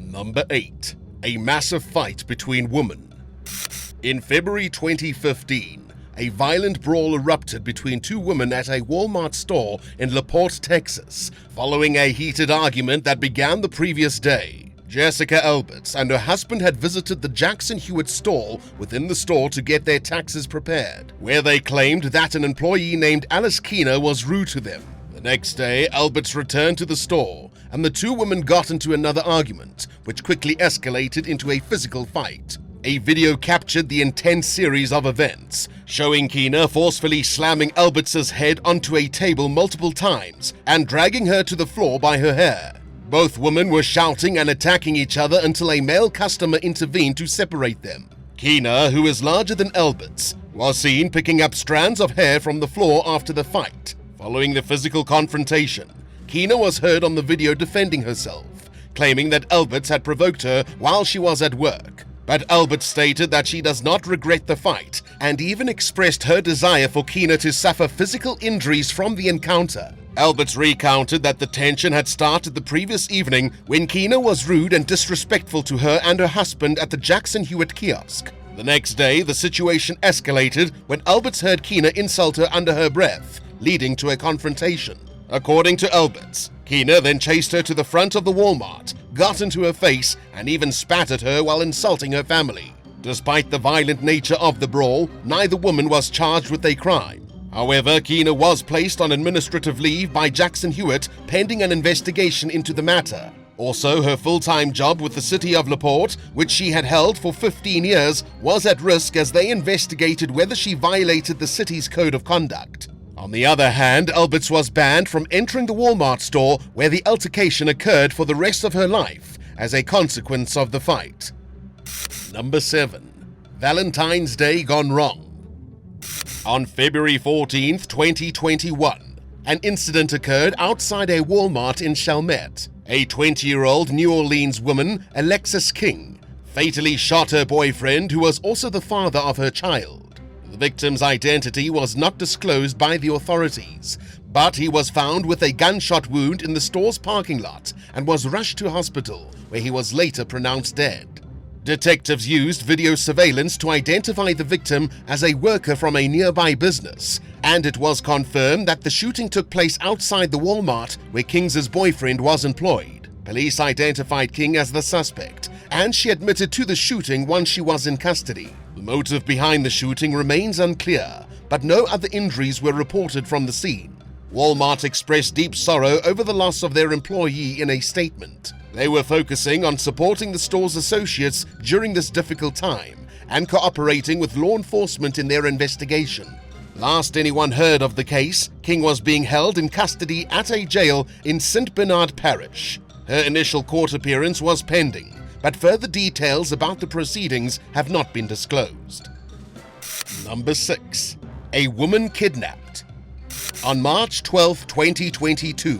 Number 8. A massive fight between women. In February 2015, a violent brawl erupted between two women at a Walmart store in LaPorte, Texas, following a heated argument that began the previous day. Jessica Alberts and her husband had visited the Jackson Hewitt stall within the store to get their taxes prepared, where they claimed that an employee named Alice Keener was rude to them. The next day, Alberts returned to the store, and the two women got into another argument, which quickly escalated into a physical fight. A video captured the intense series of events, showing Keener forcefully slamming Alberts' head onto a table multiple times and dragging her to the floor by her hair. Both women were shouting and attacking each other until a male customer intervened to separate them. Keener, who is larger than Alberts, was seen picking up strands of hair from the floor after the fight. Following the physical confrontation, Keener was heard on the video defending herself, claiming that Alberts had provoked her while she was at work. But Alberts stated that she does not regret the fight and even expressed her desire for Keener to suffer physical injuries from the encounter. Alberts recounted that the tension had started the previous evening when Keener was rude and disrespectful to her and her husband at the Jackson Hewitt kiosk. The next day, the situation escalated when Alberts heard Keener insult her under her breath, leading to a confrontation. According to Alberts, Keener then chased her to the front of the Walmart, got into her face, and even spat at her while insulting her family. Despite the violent nature of the brawl, neither woman was charged with a crime. However, Keener was placed on administrative leave by Jackson Hewitt pending an investigation into the matter. Also, her full-time job with the city of LaPorte, which she had held for 15 years, was at risk as they investigated whether she violated the city's code of conduct. On the other hand, Alberts was banned from entering the Walmart store where the altercation occurred for the rest of her life as a consequence of the fight. Number 7. Valentine's Day gone wrong. On February 14, 2021, an incident occurred outside a Walmart in Chalmette. A 20-year-old New Orleans woman, Alexis King, fatally shot her boyfriend, who was also the father of her child. The victim's identity was not disclosed by the authorities, but he was found with a gunshot wound in the store's parking lot and was rushed to hospital, where he was later pronounced dead. Detectives used video surveillance to identify the victim as a worker from a nearby business, and it was confirmed that the shooting took place outside the Walmart where King's boyfriend was employed. Police identified King as the suspect, and she admitted to the shooting once she was in custody. The motive behind the shooting remains unclear, but no other injuries were reported from the scene. Walmart expressed deep sorrow over the loss of their employee in a statement. They were focusing on supporting the store's associates during this difficult time and cooperating with law enforcement in their investigation. Last anyone heard of the case, King was being held in custody at a jail in St. Bernard Parish. Her initial court appearance was pending, but further details about the proceedings have not been disclosed. Number 6. A woman kidnapped. On March 12, 2022,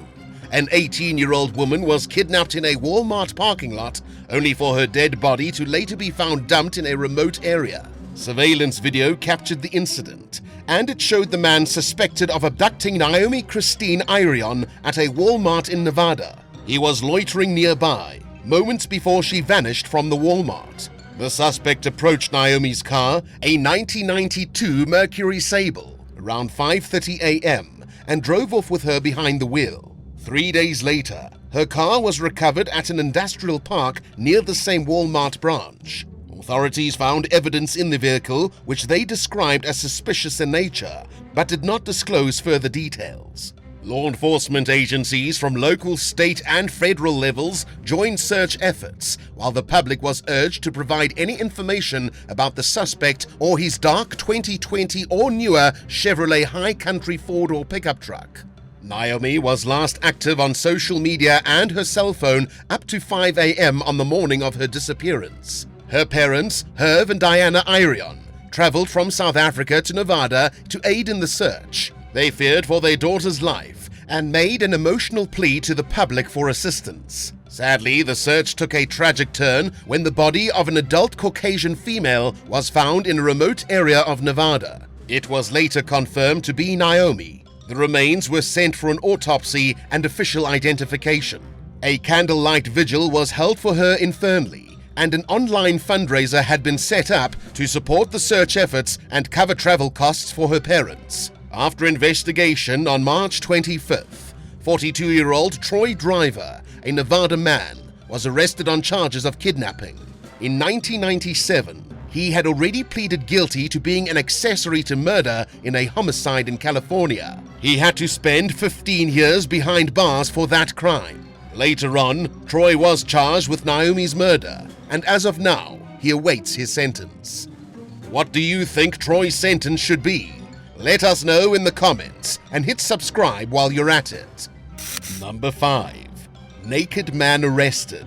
an 18-year-old woman was kidnapped in a Walmart parking lot, only for her dead body to later be found dumped in a remote area. Surveillance video captured the incident, and it showed the man suspected of abducting Naomi Christine Irion at a Walmart in Nevada. He was loitering nearby, moments before she vanished from the Walmart. The suspect approached Naomi's car, a 1992 Mercury Sable, around 5:30 a.m. and drove off with her behind the wheel. 3 days later, her car was recovered at an industrial park near the same Walmart branch. Authorities found evidence in the vehicle which they described as suspicious in nature, but did not disclose further details. Law enforcement agencies from local, state, and federal levels joined search efforts, while the public was urged to provide any information about the suspect or his dark 2020 or newer Chevrolet High Country four-door pickup truck. Naomi was last active on social media and her cell phone up to 5 a.m. on the morning of her disappearance. Her parents, Herv and Diana Irion, traveled from South Africa to Nevada to aid in the search. They feared for their daughter's life and made an emotional plea to the public for assistance. Sadly, the search took a tragic turn when the body of an adult Caucasian female was found in a remote area of Nevada. It was later confirmed to be Naomi. The remains were sent for an autopsy and official identification. A candlelight vigil was held for her in Fernley, and an online fundraiser had been set up to support the search efforts and cover travel costs for her parents. After investigation on March 25th, 42-year-old Troy Driver, a Nevada man, was arrested on charges of kidnapping. In 1997, he had already pleaded guilty to being an accessory to murder in a homicide in California. He had to spend 15 years behind bars for that crime. Later on, Troy was charged with Naomi's murder, and as of now, he awaits his sentence. What do you think Troy's sentence should be? Let us know in the comments, and hit subscribe while you're at it. Number 5. Naked man arrested.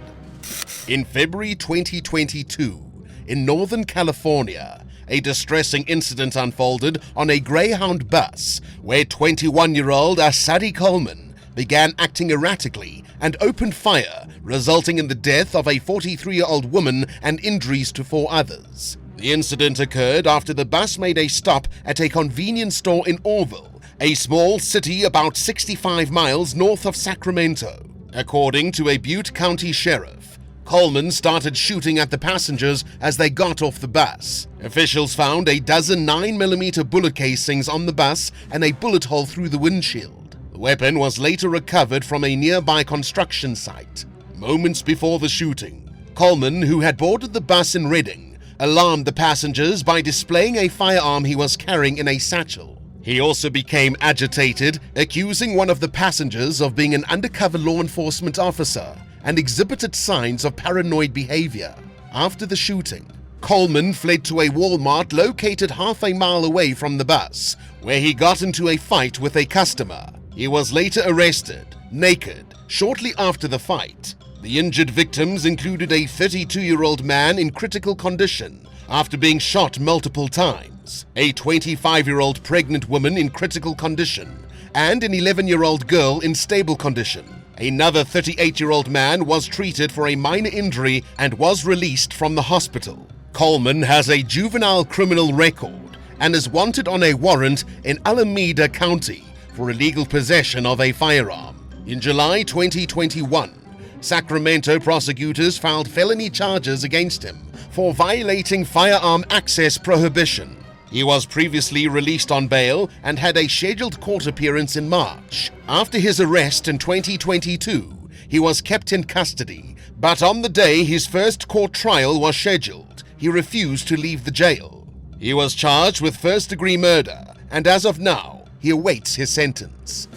In February 2022, in Northern California, a distressing incident unfolded on a Greyhound bus where 21-year-old Asadi Coleman began acting erratically and opened fire, resulting in the death of a 43-year-old woman and injuries to 4 others. The incident occurred after the bus made a stop at a convenience store in Orville, a small city about 65 miles north of Sacramento. According to a Butte County sheriff, Coleman started shooting at the passengers as they got off the bus. Officials found a dozen 9mm bullet casings on the bus and a bullet hole through the windshield. The weapon was later recovered from a nearby construction site. Moments before the shooting, Coleman, who had boarded the bus in Redding, alarmed the passengers by displaying a firearm he was carrying in a satchel. He also became agitated, accusing one of the passengers of being an undercover law enforcement officer, and exhibited signs of paranoid behavior. After the shooting, Coleman fled to a Walmart located half a mile away from the bus, where he got into a fight with a customer. He was later arrested, naked, shortly after the fight. The injured victims included a 32-year-old man in critical condition after being shot multiple times, a 25-year-old pregnant woman in critical condition, and an 11-year-old girl in stable condition. Another 38-year-old man was treated for a minor injury and was released from the hospital. Coleman has a juvenile criminal record and is wanted on a warrant in Alameda County for illegal possession of a firearm. In July 2021, Sacramento prosecutors filed felony charges against him for violating firearm access prohibition. He was previously released on bail and had a scheduled court appearance in March. After his arrest in 2022, he was kept in custody, but on the day his first court trial was scheduled, he refused to leave the jail. He was charged with first-degree murder, and as of now, he awaits his sentence.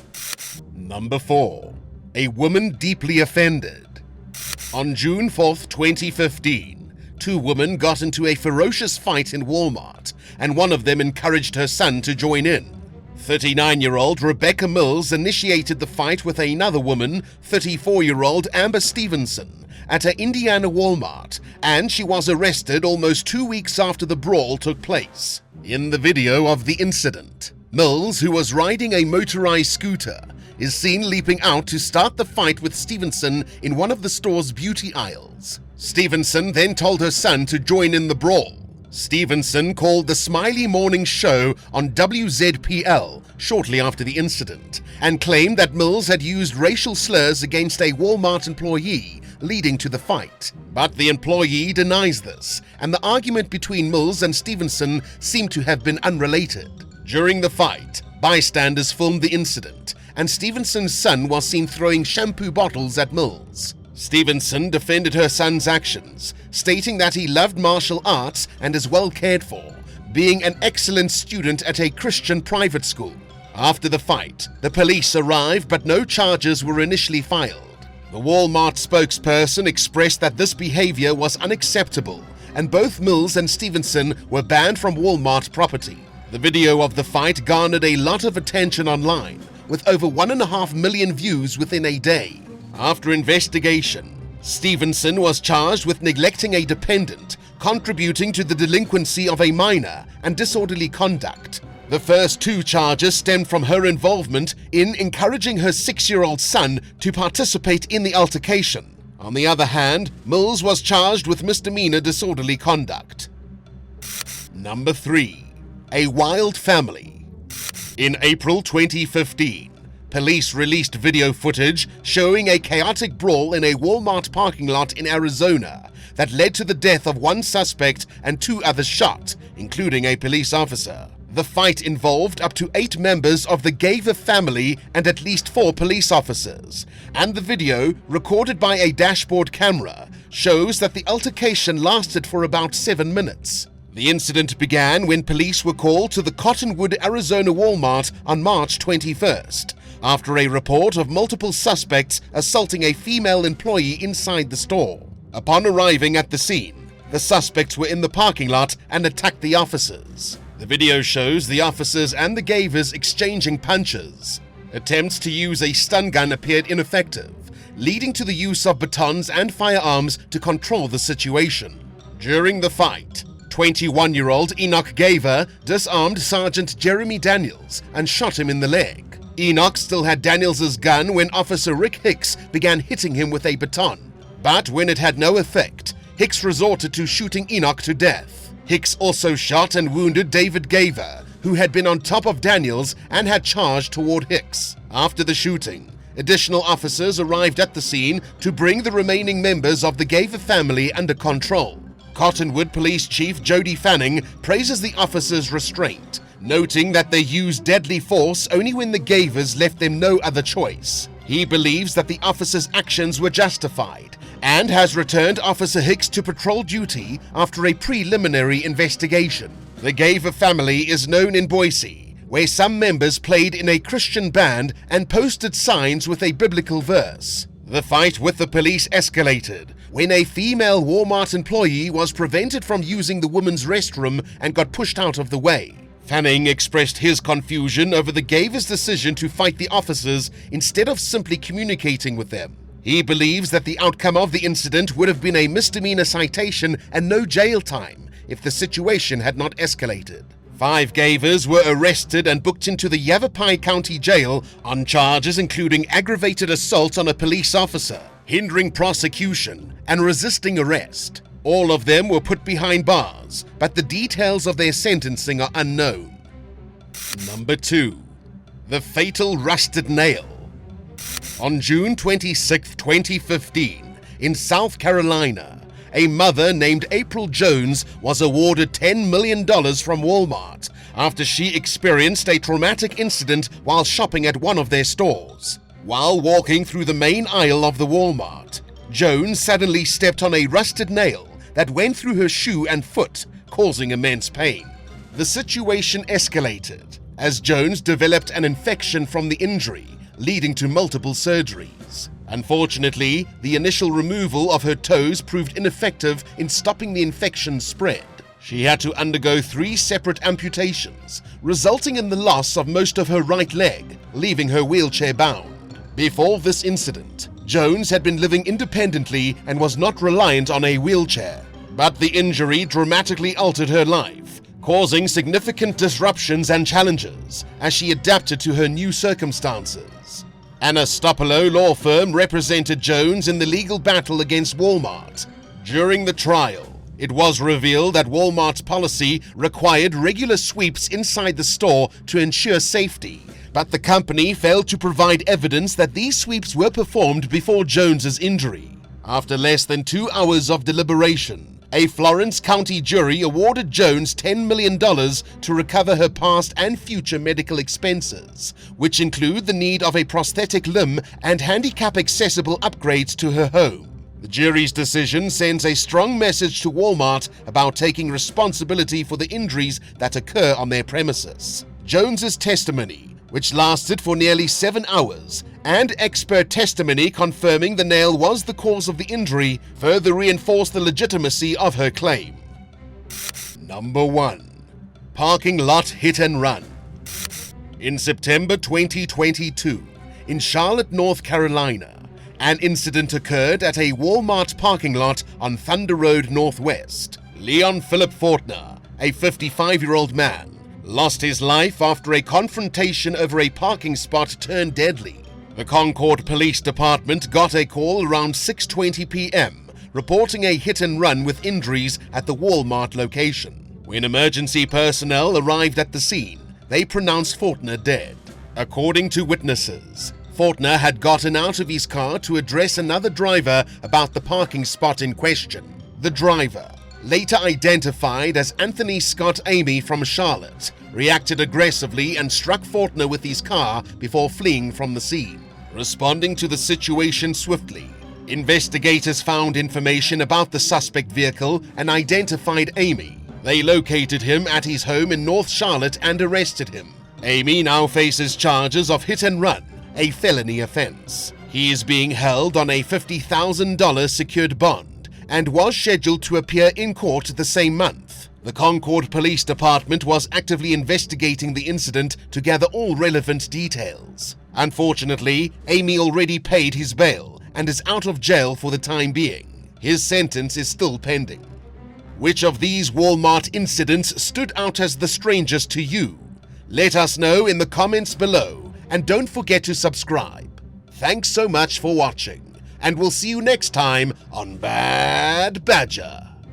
Number 4. A woman deeply offended. On June 4th, 2015, 2 women got into a ferocious fight in Walmart, and one of them encouraged her son to join in. 39-year-old Rebecca Mills initiated the fight with another woman, 34-year-old Amber Stevenson, at an Indiana Walmart, and she was arrested almost 2 weeks after the brawl took place. In the video of the incident, Mills, who was riding a motorized scooter, is seen leaping out to start the fight with Stevenson in one of the store's beauty aisles. Stevenson then told her son to join in the brawl. Stevenson called the Smiley Morning Show on WZPL shortly after the incident and claimed that Mills had used racial slurs against a Walmart employee, leading to the fight. But the employee denies this, and the argument between Mills and Stevenson seemed to have been unrelated. During the fight, bystanders filmed the incident, and Stevenson's son was seen throwing shampoo bottles at Mills. Stevenson defended her son's actions, stating that he loved martial arts and is well cared for, being an excellent student at a Christian private school. After the fight, the police arrived, but no charges were initially filed. The Walmart spokesperson expressed that this behavior was unacceptable, and both Mills and Stevenson were banned from Walmart property. The video of the fight garnered a lot of attention online, with over 1.5 million views within a day. After investigation, Stevenson was charged with neglecting a dependent, contributing to the delinquency of a minor, and disorderly conduct. The first 2 charges stemmed from her involvement in encouraging her 6-year-old son to participate in the altercation. On the other hand, Mills was charged with misdemeanor disorderly conduct. Number 3. A wild family. In April 2015, Police released video footage showing a chaotic brawl in a Walmart parking lot in Arizona that led to the death of one suspect and 2 others shot, including a police officer. The fight involved up to 8 members of the Gaver family and at least 4 police officers, and the video, recorded by a dashboard camera, shows that the altercation lasted for about 7 minutes. The incident began when police were called to the Cottonwood, Arizona Walmart on March 21st, after a report of multiple suspects assaulting a female employee inside the store. Upon arriving at the scene, the suspects were in the parking lot and attacked the officers. The video shows the officers and the Gavers exchanging punches. Attempts to use a stun gun appeared ineffective, leading to the use of batons and firearms to control the situation. During the fight, 21-year-old Enoch Gaver disarmed Sergeant Jeremy Daniels and shot him in the leg. Enoch still had Daniels' gun when Officer Rick Hicks began hitting him with a baton. But when it had no effect, Hicks resorted to shooting Enoch to death. Hicks also shot and wounded David Gaver, who had been on top of Daniels and had charged toward Hicks. After the shooting, additional officers arrived at the scene to bring the remaining members of the Gaver family under control. Cottonwood Police Chief Jody Fanning praises the officers' restraint, noting that they used deadly force only when the Gavers left them no other choice. He believes that the officers' actions were justified and has returned Officer Hicks to patrol duty after a preliminary investigation. The Gaver family is known in Boise, where some members played in a Christian band and posted signs with a biblical verse. The fight with the police escalated when a female Walmart employee was prevented from using the women's restroom and got pushed out of the way. Fanning expressed his confusion over the Gavers' decision to fight the officers instead of simply communicating with them. He believes that the outcome of the incident would have been a misdemeanor citation and no jail time if the situation had not escalated. 5 Gavers were arrested and booked into the Yavapai County Jail on charges including aggravated assault on a police officer, hindering prosecution, and resisting arrest. All of them were put behind bars, but the details of their sentencing are unknown. Number 2. The fatal rusted nail. On June 26, 2015, in South Carolina, a mother named April Jones was awarded $10 million from Walmart after she experienced a traumatic incident while shopping at one of their stores. While walking through the main aisle of the Walmart, Jones suddenly stepped on a rusted nail that went through her shoe and foot, causing immense pain. The situation escalated as Jones developed an infection from the injury, leading to multiple surgeries. Unfortunately, the initial removal of her toes proved ineffective in stopping the infection's spread. She had to undergo 3 separate amputations, resulting in the loss of most of her right leg, leaving her wheelchair-bound. Before this incident, Jones had been living independently and was not reliant on a wheelchair. But the injury dramatically altered her life, causing significant disruptions and challenges as she adapted to her new circumstances. Anastopolo law firm represented Jones in the legal battle against Walmart. During the trial, it was revealed that Walmart's policy required regular sweeps inside the store to ensure safety, but the company failed to provide evidence that these sweeps were performed before Jones's injury. After less than 2 hours of deliberation, a Florence County jury awarded Jones $10 million to recover her past and future medical expenses, which include the need of a prosthetic limb and handicap-accessible upgrades to her home. The jury's decision sends a strong message to Walmart about taking responsibility for the injuries that occur on their premises. Jones's testimony, which lasted for nearly 7 hours, and expert testimony confirming the nail was the cause of the injury, further reinforced the legitimacy of her claim. Number 1. Parking lot hit and run. In September 2022, in Charlotte, North Carolina, an incident occurred at a Walmart parking lot on Thunder Road Northwest. Leon Philip Fortner, a 55-year-old man, lost his life after a confrontation over a parking spot turned deadly. The Concord Police Department got a call around 6:20 p.m. reporting a hit-and-run with injuries at the Walmart location. When emergency personnel arrived at the scene, they pronounced Fortner dead. According to witnesses, Fortner had gotten out of his car to address another driver about the parking spot in question. The driver, later identified as Anthony Scott Amy from Charlotte, reacted aggressively and struck Fortner with his car before fleeing from the scene. Responding to the situation swiftly, investigators found information about the suspect vehicle and identified Amy. They located him at his home in North Charlotte and arrested him. Amy now faces charges of hit and run, a felony offense. He is being held on a $50,000 secured bond and was scheduled to appear in court the same month. The Concord Police Department was actively investigating the incident to gather all relevant details. Unfortunately, Amy already paid his bail and is out of jail for the time being. His sentence is still pending. Which of these Walmart incidents stood out as the strangest to you? Let us know in the comments below, and don't forget to subscribe. Thanks so much for watching, and we'll see you next time on Bad Badger.